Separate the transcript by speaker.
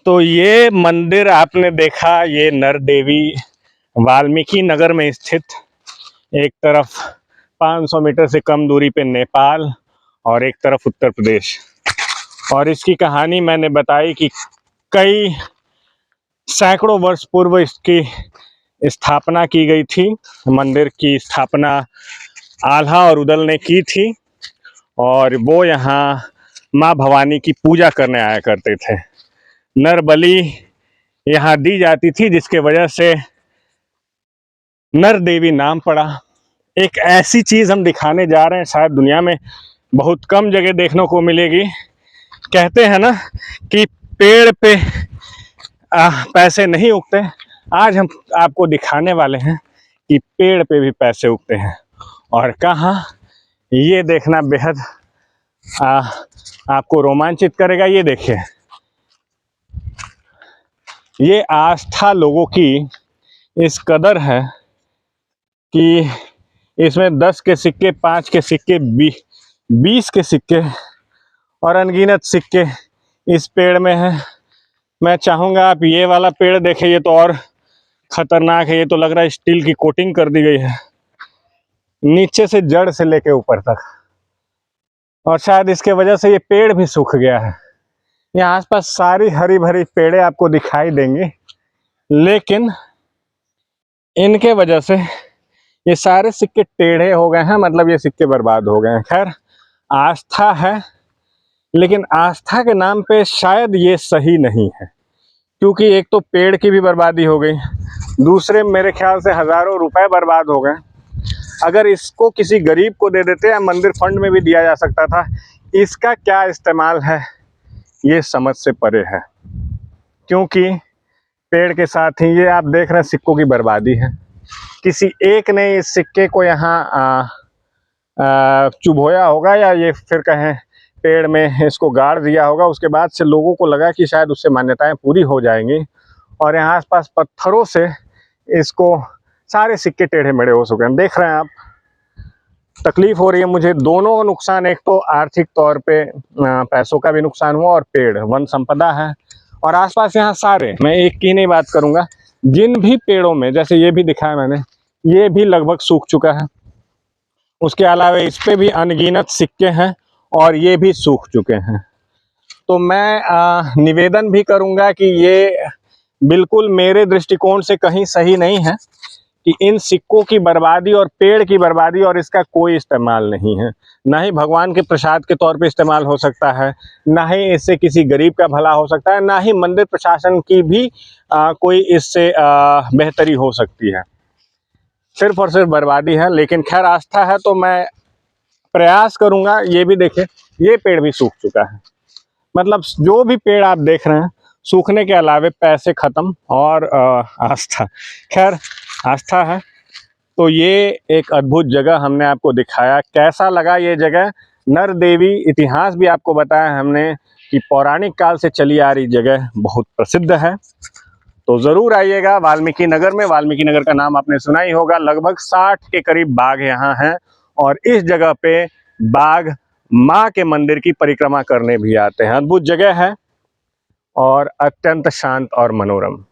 Speaker 1: तो ये मंदिर आपने देखा, ये नर देवी वाल्मीकि नगर में स्थित, एक तरफ 500 मीटर से कम दूरी पे नेपाल और एक तरफ उत्तर प्रदेश। और इसकी कहानी मैंने बताई कि कई सैकड़ों वर्ष पूर्व इसकी स्थापना की गई थी। मंदिर की स्थापना आल्हा और उदल ने की थी और वो यहाँ माँ भवानी की पूजा करने आया करते थे। नर बलि यहाँ दी जाती थी, जिसके वजह से नर देवी नाम पड़ा। एक ऐसी चीज हम दिखाने जा रहे हैं, शायद दुनिया में बहुत कम जगह देखने को मिलेगी। कहते हैं ना कि पेड़ पे पैसे नहीं उगते, आज हम आपको दिखाने वाले हैं कि पेड़ पे भी पैसे उगते हैं। और कहाँ, ये देखना बेहद आपको रोमांचित करेगा। ये देखिए, ये आस्था लोगों की इस कदर है कि इसमें 10 के सिक्के, 5 के सिक्के, 20 के सिक्के और अनगिनत सिक्के इस पेड़ में हैं। मैं चाहूँगा आप ये वाला पेड़ देखें, ये तो और खतरनाक है। ये तो लग रहा है स्टील की कोटिंग कर दी गई है नीचे से, जड़ से लेके ऊपर तक। और शायद इसके वजह से ये पेड़ भी सूख गया है। यहाँ आसपास सारी हरी भरी पेड़े आपको दिखाई देंगी, लेकिन इनके वजह से ये सारे सिक्के टेढ़े हो गए हैं, मतलब ये सिक्के बर्बाद हो गए हैं। खैर, आस्था है, लेकिन आस्था के नाम पे शायद ये सही नहीं है, क्योंकि एक तो पेड़ की भी बर्बादी हो गई, दूसरे मेरे ख्याल से हजारों रुपए बर्बाद हो गए। अगर इसको किसी गरीब को दे देते या मंदिर फंड में भी दिया जा सकता था। इसका क्या इस्तेमाल है ये समझ से परे है, क्योंकि पेड़ के साथ ही ये आप देख रहे हैं सिक्कों की बर्बादी है। किसी एक ने इस सिक्के को यहाँ चुभोया होगा, या ये फिर कहें पेड़ में इसको गाड़ दिया होगा। उसके बाद से लोगों को लगा कि शायद उससे मान्यताएं पूरी हो जाएंगी, और यहाँ आसपास पत्थरों से इसको सारे सिक्के टेढ़े मेढ़े हो चुके हैं। देख रहे हैं आप, तकलीफ हो रही है मुझे। दोनों नुकसान, एक तो आर्थिक तौर पे पैसों का भी नुकसान हुआ, और पेड़ वन संपदा है और आसपास यहाँ सारे, मैं एक की नहीं बात करूँगा, जिन भी पेड़ों में, जैसे ये भी दिखाया मैंने, ये भी लगभग सूख चुका है। उसके अलावा इस पे भी अनगिनत सिक्के हैं और ये भी सूख चुके हैं। तो मैं निवेदन भी करूँगा कि ये बिल्कुल मेरे दृष्टिकोण से कहीं सही नहीं है कि इन सिक्कों की बर्बादी और पेड़ की बर्बादी और इसका कोई इस्तेमाल नहीं है। ना ही भगवान के प्रसाद के तौर पे इस्तेमाल हो सकता है, ना ही इससे किसी गरीब का भला हो सकता है, ना ही मंदिर प्रशासन की भी कोई इससे बेहतरी हो सकती है। सिर्फ और सिर्फ बर्बादी है। लेकिन खैर, आस्था है तो मैं प्रयास करूँगा। ये भी देखें, ये पेड़ भी सूख चुका है। मतलब जो भी पेड़ आप देख रहे हैं, सूखने के अलावे पैसे खत्म और आस्था। खैर, आस्था है तो ये एक अद्भुत जगह हमने आपको दिखाया। कैसा लगा ये जगह? नर देवी इतिहास भी आपको बताया हमने कि पौराणिक काल से चली आ रही जगह बहुत प्रसिद्ध है। तो ज़रूर आइएगा वाल्मीकि नगर में। वाल्मीकि नगर का नाम आपने सुना ही होगा। लगभग 60 के करीब बाघ यहाँ हैं, और इस जगह पे बाघ माँ के मंदिर की परिक्रमा करने भी आते हैं। अद्भुत जगह है और अत्यंत शांत और मनोरम।